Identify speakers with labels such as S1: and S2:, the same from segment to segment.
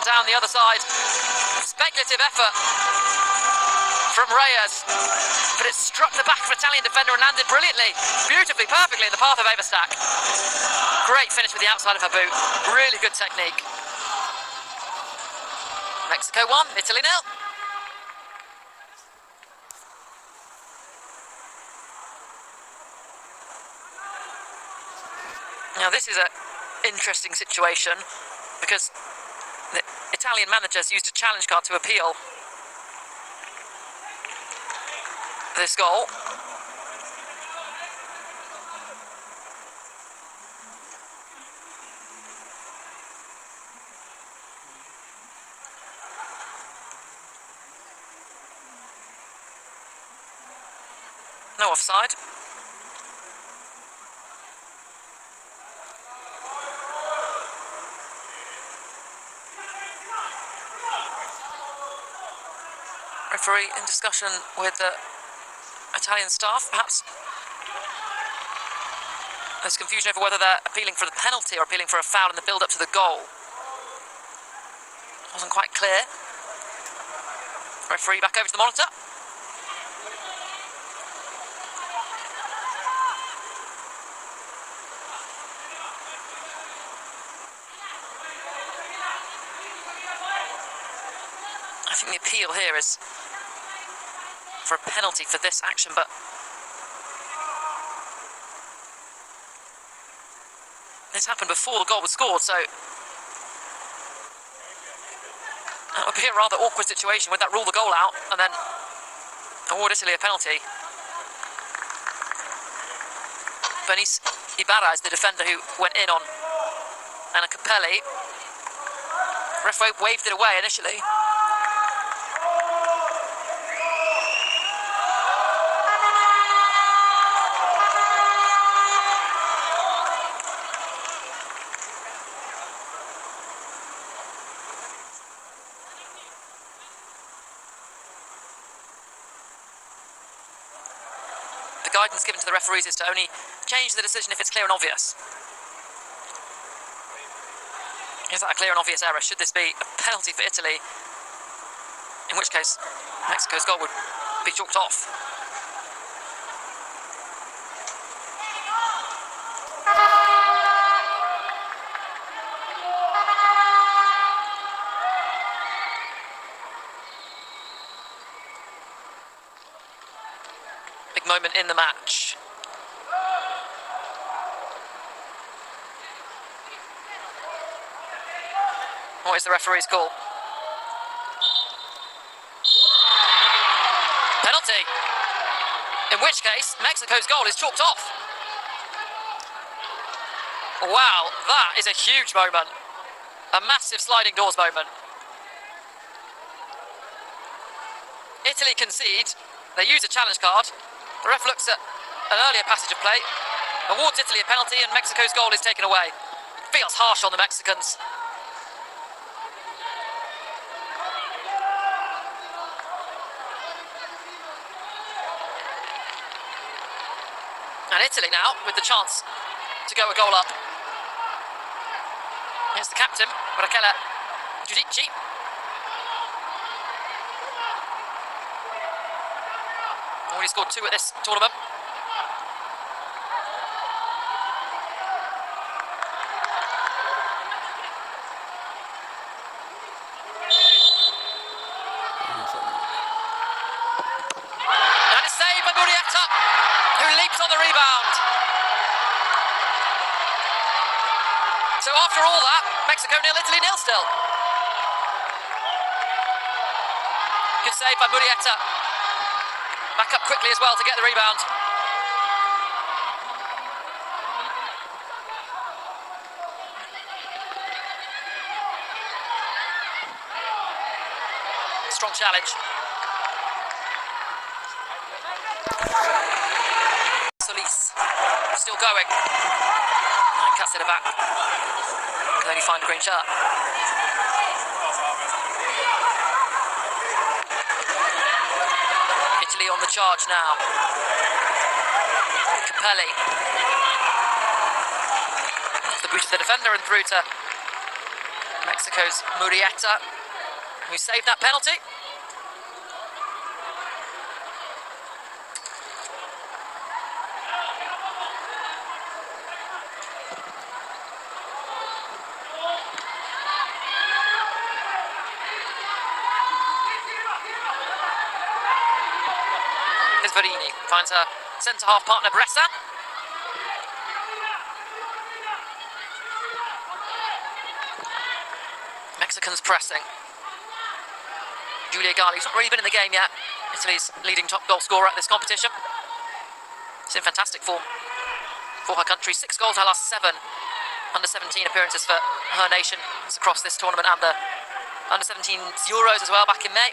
S1: went down the other side. Speculative effort from Reyes, but it struck the back of an Italian defender and landed brilliantly, beautifully, perfectly in the path of Overstack. Great finish with the outside of her boot. Really good technique. Mexico 1, Italy 0. Now this is an interesting situation because the Italian managers used a challenge card to appeal this goal. No offside. Referee in discussion with the Italian staff, perhaps. There's confusion over whether they're appealing for the penalty or appealing for a foul in the build-up to the goal. Wasn't quite clear. Referee back over to the monitor. I think the appeal here is for a penalty for this action, but this happened before the goal was scored, so that would be a rather awkward situation. Would that rule the goal out and then award Italy a penalty? Bernice Ibarra is the defender who went in on Anna Capelli. Referee waved it away initially. The guidance given to the referees is to only change the decision if it's clear and obvious. Is that a clear and obvious error? Should this be a penalty for Italy? In which case, Mexico's goal would be chalked off. Big moment in the match. What is the referee's call? Penalty. In which case, Mexico's goal is chalked off. Wow, that is a huge moment. A massive sliding doors moment. Italy concede. They use a challenge card. The ref looks at an earlier passage of play, awards Italy a penalty, and Mexico's goal is taken away. Feels harsh on the Mexicans. And Italy now with the chance to go a goal up. Here's the captain, Rachele Giudici. Already scored 2 at this tournament. And a save by Murietta, who leaps on the rebound. So after all that, Mexico 0, Italy 0 still. Good save by Murietta. Back up quickly as well to get the rebound. Strong challenge. Solis still going. And cuts it back. Can only find a green shirt. Italy on the charge now. Capelli. Off the boot of the defender and through to Mexico's Murrieta, who saved that penalty. Here's Verini, finds her centre-half partner Bressan. Mexicans pressing. Giulia Gali, who's not really been in the game yet, Italy's leading top goal scorer at this competition. She's in fantastic form for her country. 6 goals her last 7 under-17 appearances for her nation across this tournament, and the under-17 Euros as well back in May.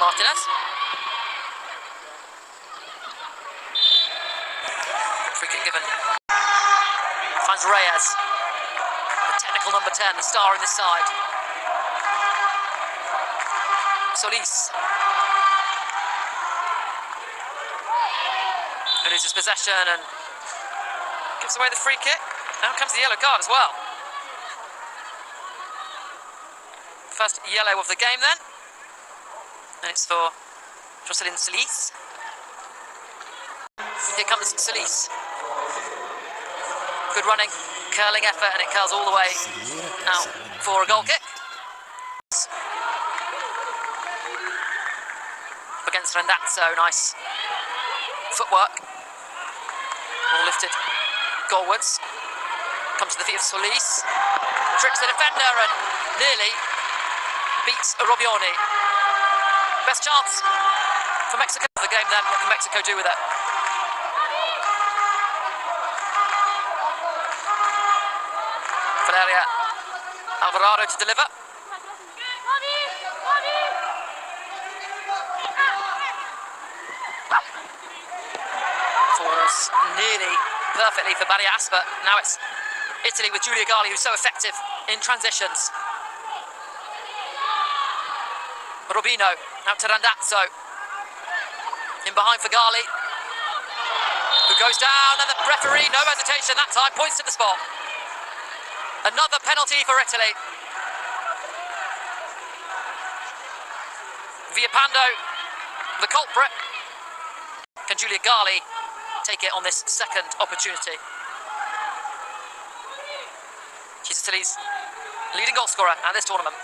S1: Martinez. Free kick given. Finds Reyes. The technical number 10, the star in this side. Solis. Who loses possession and gives away the free kick. Now comes the yellow card as well. First yellow of the game then. And it's for Jocelyn Solis. Here comes Solis. Good running, curling effort, and it curls all the way out for a goal kick. Against Randazzo, nice footwork. All lifted goalwards. Comes to the feet of Solis. Tricks the defender and nearly beats Robioni. Best chance for Mexico of the game then. What can Mexico do with it? Valeria Alvarado to deliver. Falls nearly perfectly for Barrias, but now it's Italy with Giulia Gali, who's so effective in transitions. Robino, out to Randazzo. In behind for Gali, who goes down, and the referee, no hesitation that time, points to the spot. Another penalty for Italy. Villalpando, the culprit. Can Giulia Gali take it on this second opportunity? She's Italy's leading goal scorer at this tournament.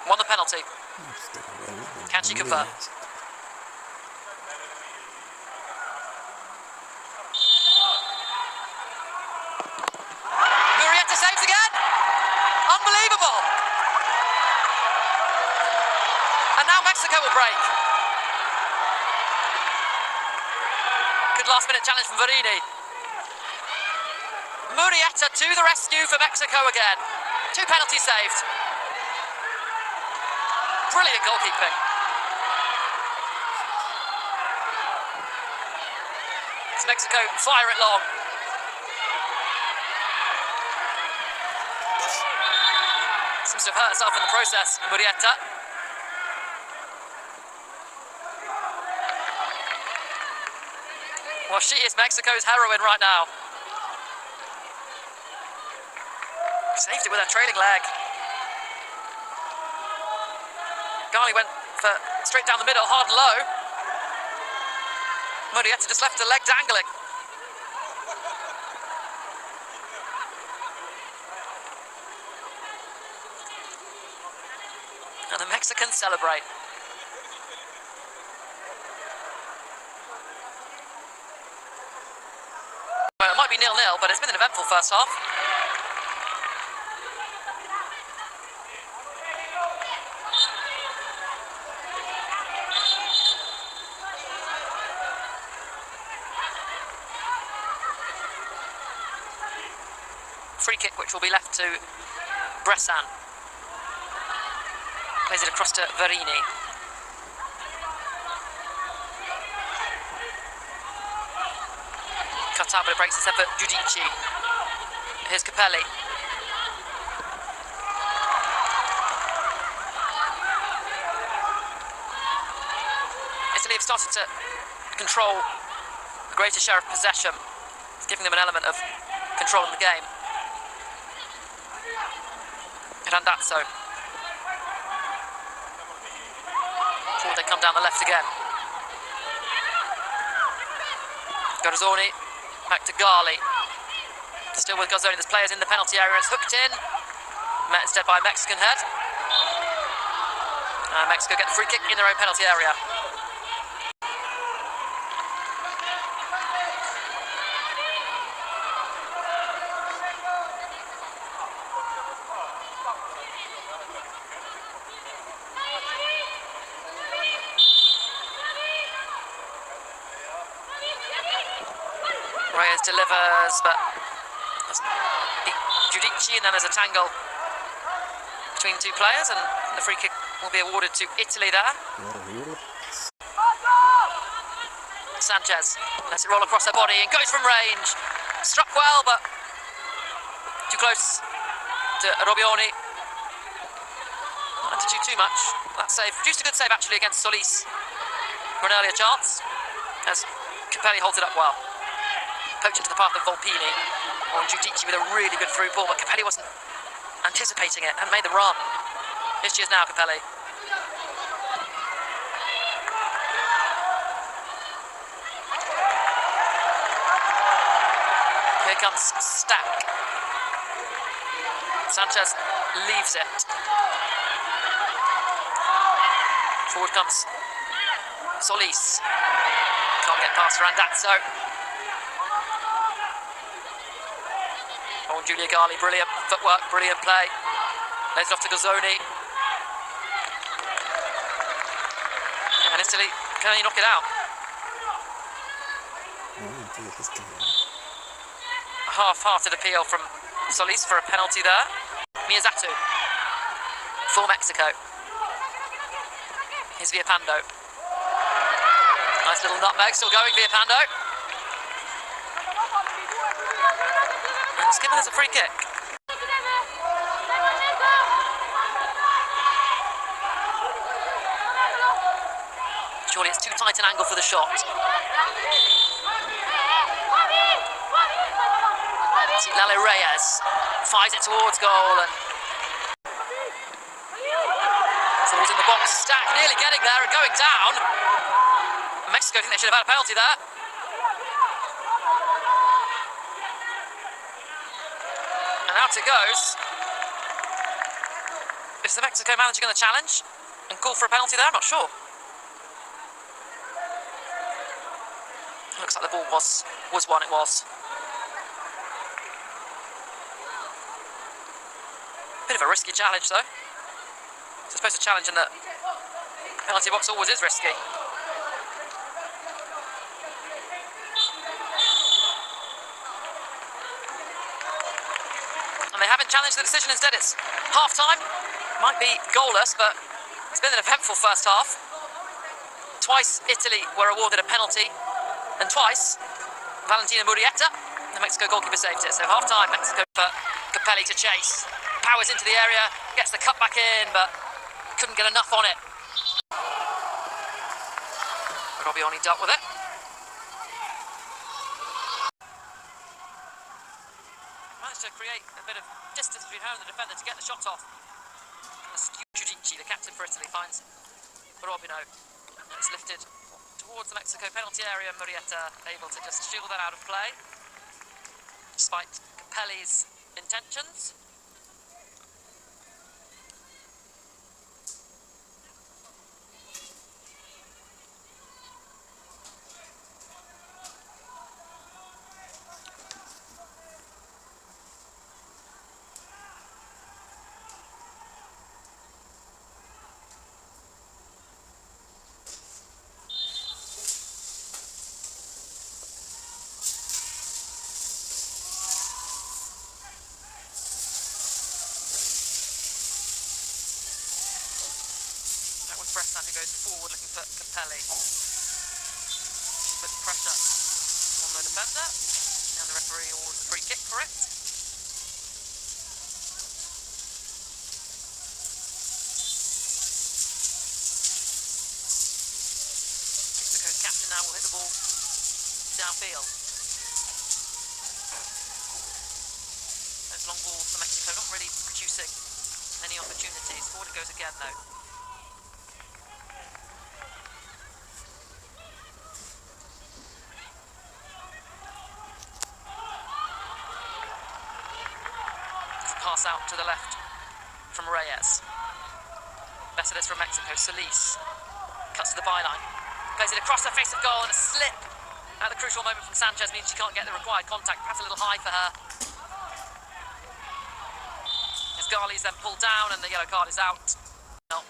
S1: Won the penalty. Can she convert? Murrieta saves again. Unbelievable. And now Mexico will break. Good last-minute challenge from Verini. Murrieta to the rescue for Mexico again. 2 penalties saved. Brilliant goalkeeping. As Mexico fire it long. Seems to have hurt herself in the process, Murrieta. Well, she is Mexico's heroine right now. Saved it with her trailing leg. Gali went for straight down the middle, hard and low. Murrieta just left her leg dangling. And the Mexicans celebrate. Well, it might be 0-0, but it's been an eventful first half. Free kick which will be left to Bressan. Plays it across to Verini. Cut out, but it breaks instead for Giudici. Here's Capelli. have started to control a greater share of possession. It's giving them an element of control in the game. Randazzo. Before they come down the left again. Garzoni, back to Gali. Still with Garzoni, there's players in the penalty area. It's hooked in. Met instead by a Mexican head. Mexico get the free kick in their own penalty area. Reyes delivers, but Giudici, and then there's a tangle between two players, and the free kick will be awarded to Italy there. Sanchez lets it roll across her body and goes from range. Struck well, but too close to Robioni. Not to do too much. That save produced a good save actually against Solis for an earlier chance, as Capelli holds it up well. Poach into the path of Volpini on Giudici with a really good through ball, but Capelli wasn't anticipating it and made the run. Here she is now, Capelli. Here comes Stack. Sanchez leaves it. Forward comes Solis. Can't get past Randazzo. Oh, Giulia Gali, brilliant footwork, brilliant play. Lays it off to Gazzoni. And Italy, can he knock it out? A half-hearted appeal from Solis for a penalty there. Miyazatu for Mexico. Here's Villapando. Nice little nutmeg, still going, Villapando. And it's given us a free kick. Surely it's too tight an angle for the shot. See Lale Reyes fires it towards goal and falls in the box. Stack nearly getting there and going down. Mexico think they should have had a penalty there. And out it goes. Is the Mexico manager going to challenge and call for a penalty there? I'm not sure. Looks like the ball was one, it was. Bit of a risky challenge though. It's supposed to challenge in the penalty box always is risky. And they haven't challenged the decision, instead it's half-time. Might be goalless, but it's been an eventful first half. Twice Italy were awarded a penalty, and twice Valentina Murrieta, the Mexico goalkeeper, saved it. So half-time, Mexico for Capelli to chase. Powers into the area, gets the cut back in, but couldn't get enough on it. Robioni dealt with it. Managed to create a bit of distance between her and the defender to get the shot off. Giudici, the captain for Italy, finds Robino. It's lifted towards the Mexico penalty area. Murrieta able to just shield that out of play, despite Capelli's intentions. Bressan who goes forward looking for Capelli. Puts pressure on the defender, and the referee awards a free kick for it. the ball downfield. Those long balls for Mexico not really producing any opportunities. Forward it goes again though. Pass out to the left from Reyes. Better this from Mexico. Solis cuts to the byline, plays it across the face of goal, and a slip at the crucial moment from Sanchez means she can't get the required contact. Perhaps a little high for her. As Ghali's then pulled down and the yellow card is out. No.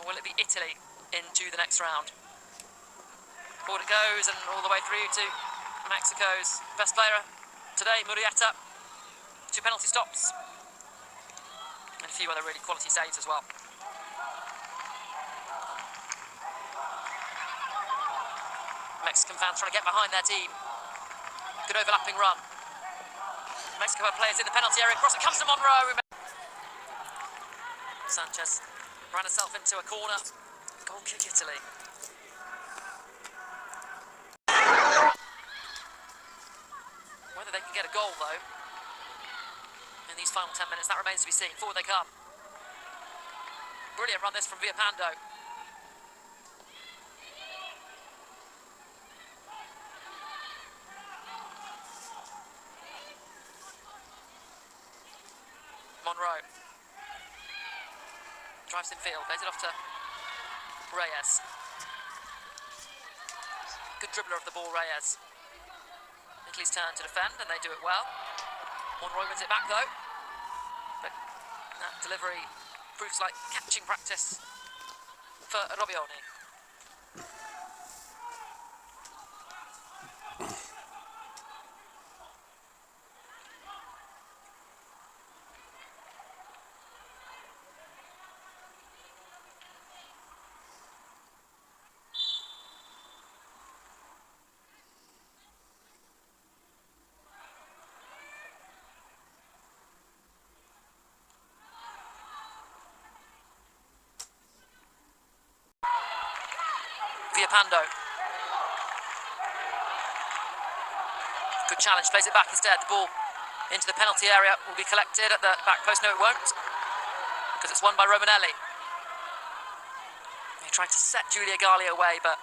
S1: Or will it be Italy into the next round? Forward it goes and all the way through to Mexico's best player today, Murrieta. 2 penalty stops and a few other really quality saves as well. Mexican fans trying to get behind their team. Good overlapping run. Mexico have players in the penalty area. Cross it comes to Monroe. Sanchez ran herself into a corner. Goal kick Italy. Whether they can get a goal though in these final 10 minutes, that remains to be seen. Forward they come. Brilliant run this from Villalpando. Monroe drives in field, plays it off to Reyes. Good dribbler of the ball, Reyes. Italy's turn to defend, and they do it well. Monroe wins it back though, but that delivery proves like catching practice for Robioni. Villalpando. Good challenge, plays it back instead. The ball into the penalty area will be collected at the back post. No, it won't, because it's won by Romanelli. He tried to set Giulia Gali away, but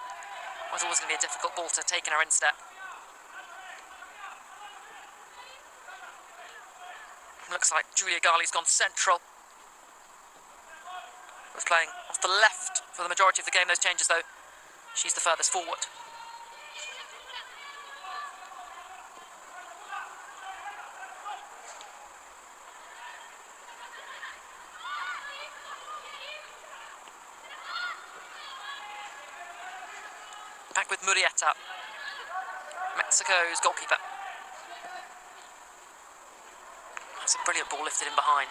S1: it was always going to be a difficult ball to take in her instep. Looks like Giulia Gali's gone central. Was playing off the left for the majority of the game. Those changes though, she's the furthest forward. Back with Murrieta, Mexico's goalkeeper. That's a brilliant ball lifted in behind.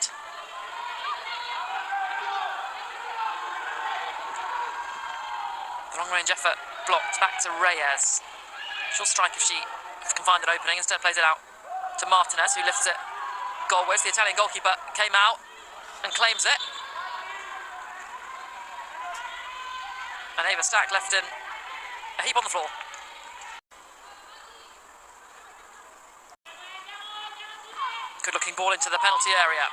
S1: The long-range effort blocked back to Reyes. She'll strike if she can find an opening. Instead plays it out to Martinez, who lifts it goalwards. The Italian goalkeeper came out and claims it. And Ava Stack left in a heap on the floor. Good-looking ball into the penalty area.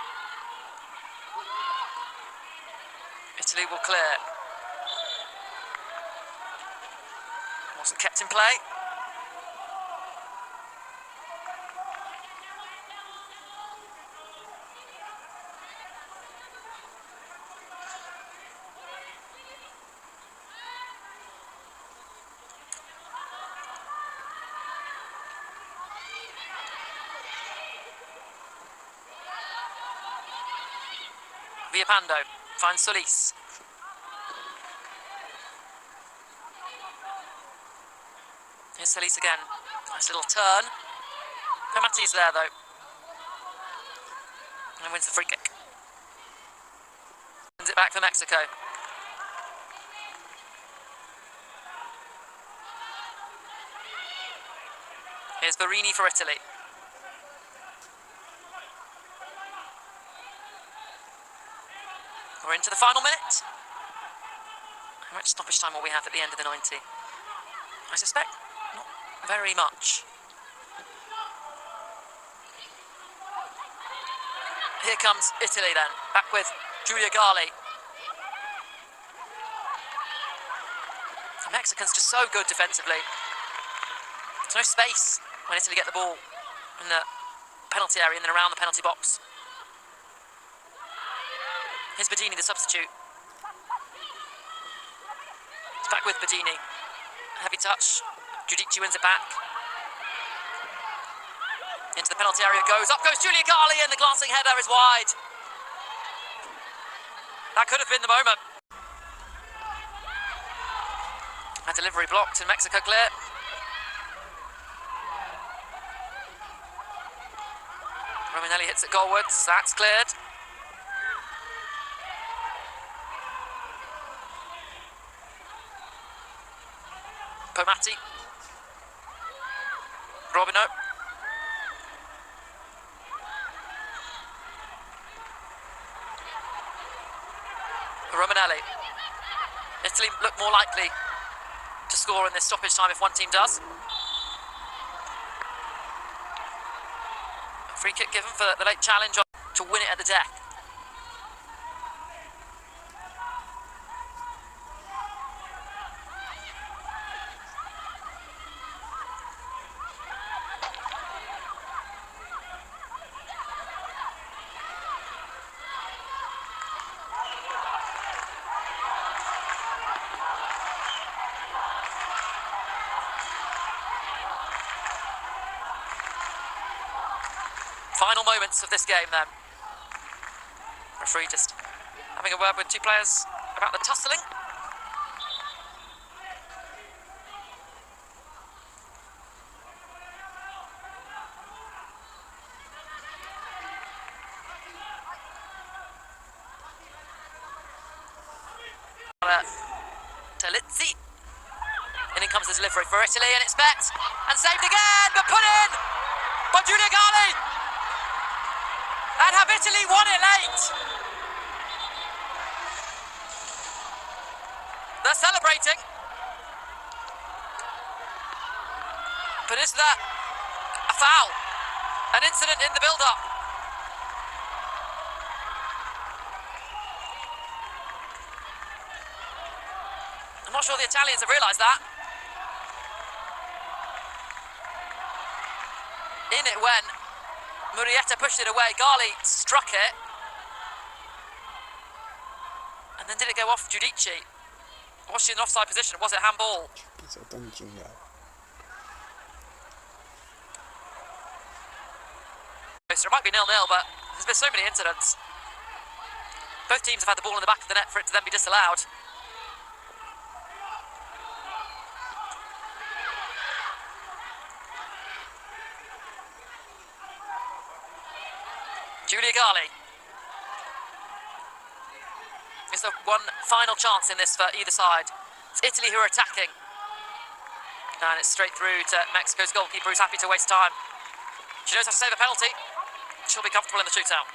S1: Italy will clear. Wasn't kept in play. Villalpando finds Solis. Here's Solis again. Nice little turn. Pemati's there though. And wins the free kick. Wins it back for Mexico. Here's Barini for Italy. We're into the final minute. How much stoppage time will we have at the end of the 90? I suspect not very much. Here comes Italy then, back with Giulia Gali. The Mexicans just so good defensively. There's no space when Italy get the ball in the penalty area and then around the penalty box. Here's Bedini, the substitute. It's back with Bedini. Heavy touch. Giudice wins it back. Into the penalty area it goes. Up goes Giulia Gali and the glancing header is wide. That could have been the moment. A delivery blocked and Mexico clear. Romanelli hits it goalwards. That's cleared. Pomati. Robino. Romanelli. Italy look more likely to score in this stoppage time if one team does. A free kick given for the late challenge to win it at the deck. Final moments of this game then. Referee just having a word with two players about the tussling. Talizzi. And in comes the delivery for Italy and it's met and saved again but put in by Giulia Gali. And have Italy won it late? They're celebrating. But is that a foul? An incident in the build-up? I'm not sure the Italians have realised that. In it went. Murrieta pushed it away, Gali struck it. And then did it go off Giudice? Was she in an offside position? Was it handball? So it might be 0-0, but there's been so many incidents. Both teams have had the ball in the back of the net for it to then be disallowed. Giulia Gali is the one final chance in this for either side. It's Italy who are attacking. And it's straight through to Mexico's goalkeeper who's happy to waste time. She knows how to save a penalty. She'll be comfortable in the shootout.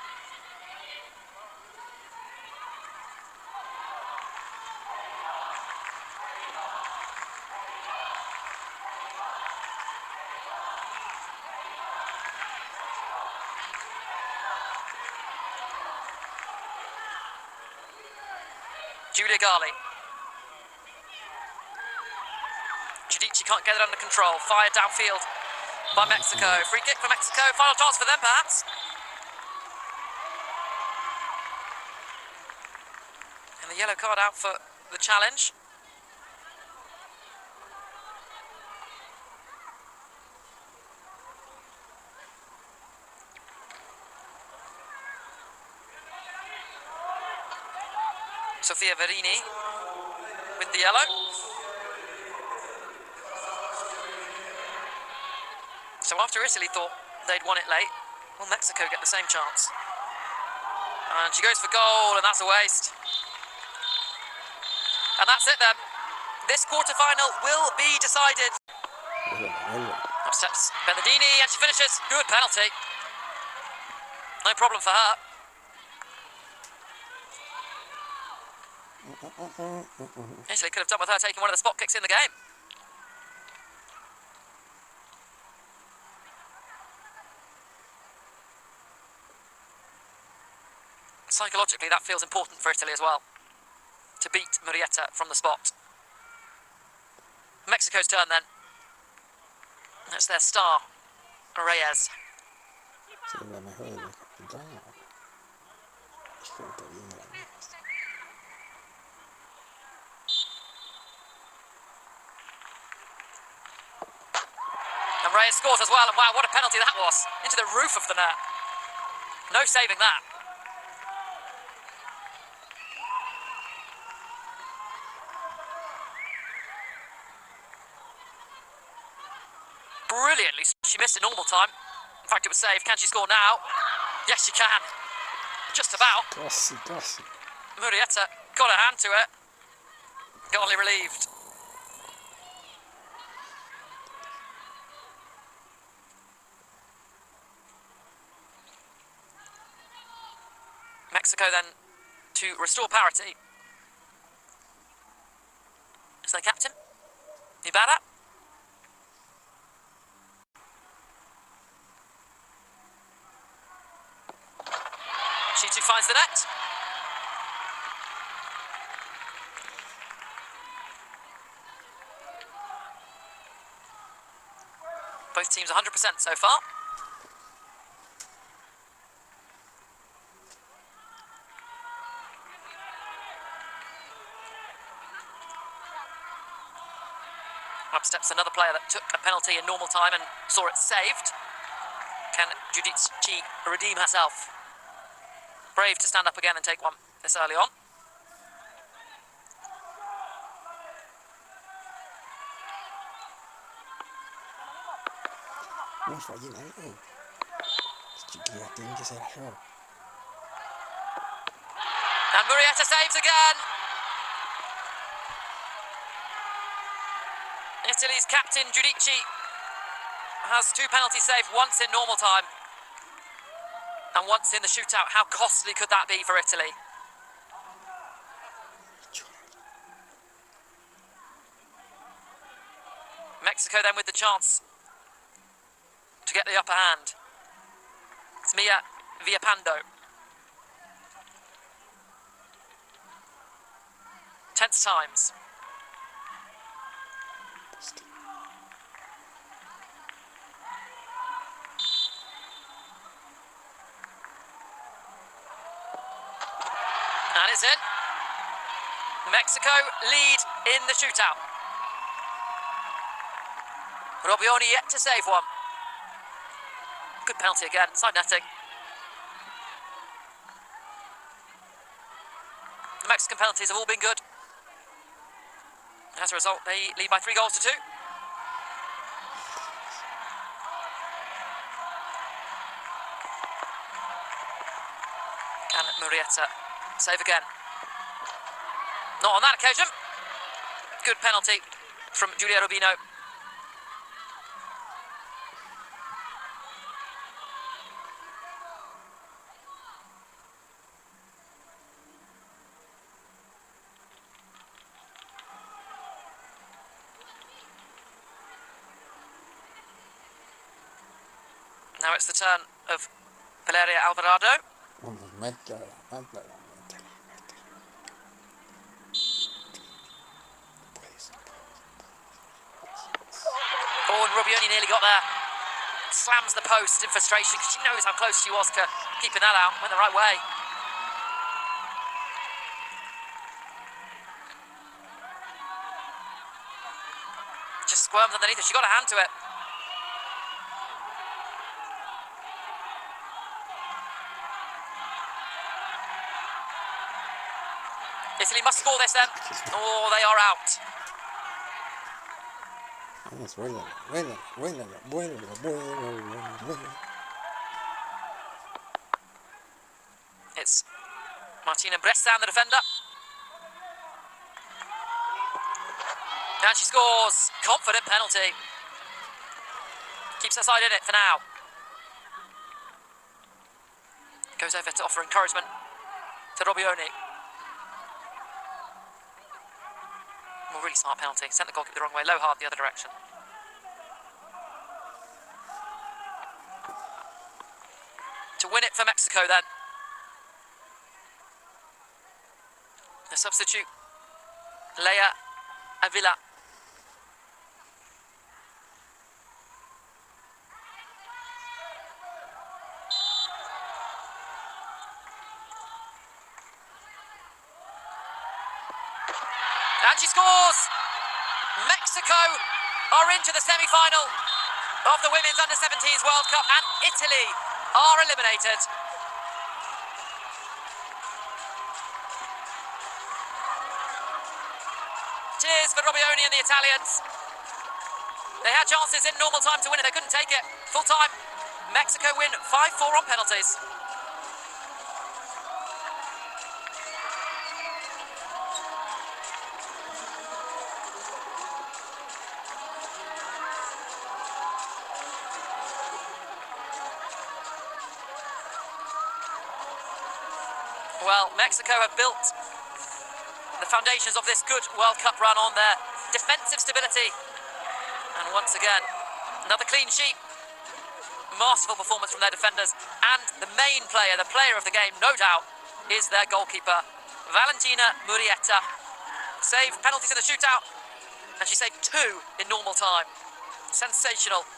S1: Giulia Gali. Giudice can't get it under control. Fired downfield by Mexico. Free kick for Mexico. Final chance for them, perhaps. And the yellow card out for the challenge. Sofia Verini with the yellow. So after Italy thought they'd won it late, will Mexico get the same chance? And she goes for goal, and that's a waste. And that's it then. This quarter-final will be decided. Up steps Bernardini, and she finishes. Good penalty. No problem for her. Italy could have done with her taking one of the spot kicks in the game. Psychologically, that feels important for Italy as well, to beat Murrieta from the spot. Mexico's turn then. That's their star, Reyes. And Reyes scores as well, and wow, what a penalty that was. Into the roof of the net. No saving that. Brilliantly, she missed at normal time. In fact, it was saved. Can she score now? Yes, she can. Just about. Murrieta got her hand to it. Goalie relieved. Mexico then to restore parity. Is their captain? Ibarra. She too finds the net. Both teams 100% so far. Up steps another player that took a penalty in normal time and saw it saved. Can Giudici redeem herself? Brave to stand up again and take one this early on. And Murrieta saves again. Italy's captain Giudici has two penalties saved, once in normal time and once in the shootout. How costly could that be for Italy? Mexico then with the chance to get the upper hand. It's Mia Villapando. Tense times. And it's in. Mexico lead in the shootout. Robbioni yet to save one. Good penalty again, side netting. The Mexican penalties have all been good. As a result, they lead by 3-2. Can Murrieta save again? Not on that occasion. Good penalty from Giulia Rubino. Now it's the turn of Valeria Alvarado. Oh, and Robbioni nearly got there. Slams the post in frustration because she knows how close she was to keeping that out. Went the right way. Just squirmed underneath it. She got a hand to it. Italy must score this then. Oh, they are out. It's Martina Bressan, the defender. And she scores. Confident penalty. Keeps her side in it for now. Goes over to offer encouragement to Robbioni. Well, really smart penalty. Sent the goalkeeper the wrong way, low hard the other direction. To win it for Mexico then. The substitute, Leia Avila. And she scores! Mexico are into the semi-final of the Women's Under-17s World Cup, and Italy are eliminated. Cheers for Robioni and the Italians. They had chances in normal time to win it, they couldn't take it. Full time, Mexico win 5-4 on penalties. Well, Mexico have built the foundations of this good World Cup run on their defensive stability. And once again, another clean sheet. Masterful performance from their defenders. And the main player, the player of the game, no doubt, is their goalkeeper, Valentina Murrieta. Saved penalties in the shootout, and she saved 2 in normal time. Sensational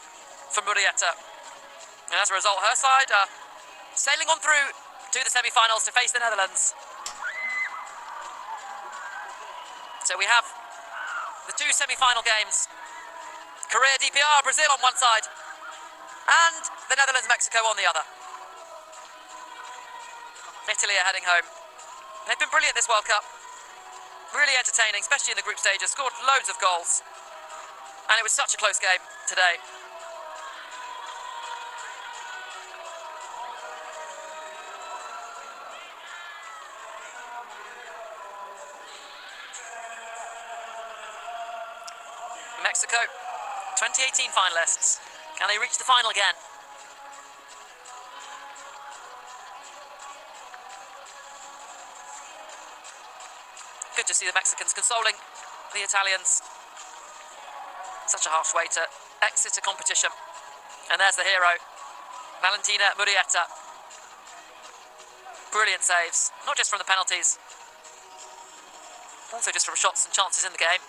S1: for Murrieta. And as a result, her side are sailing on through to the semi-finals to face the Netherlands. So we have the 2 semi-final games. Korea, DPR, Brazil on one side, and the Netherlands, Mexico on the other. Italy are heading home. They've been brilliant this World Cup. Really entertaining, especially in the group stages. Scored loads of goals. And it was such a close game today. Mexico, 2018 finalists. Can they reach the final again? Good to see the Mexicans consoling the Italians. Such a harsh way to exit a competition. And there's the hero, Valentina Murrieta. Brilliant saves, not just from the penalties, also just from shots and chances in the game.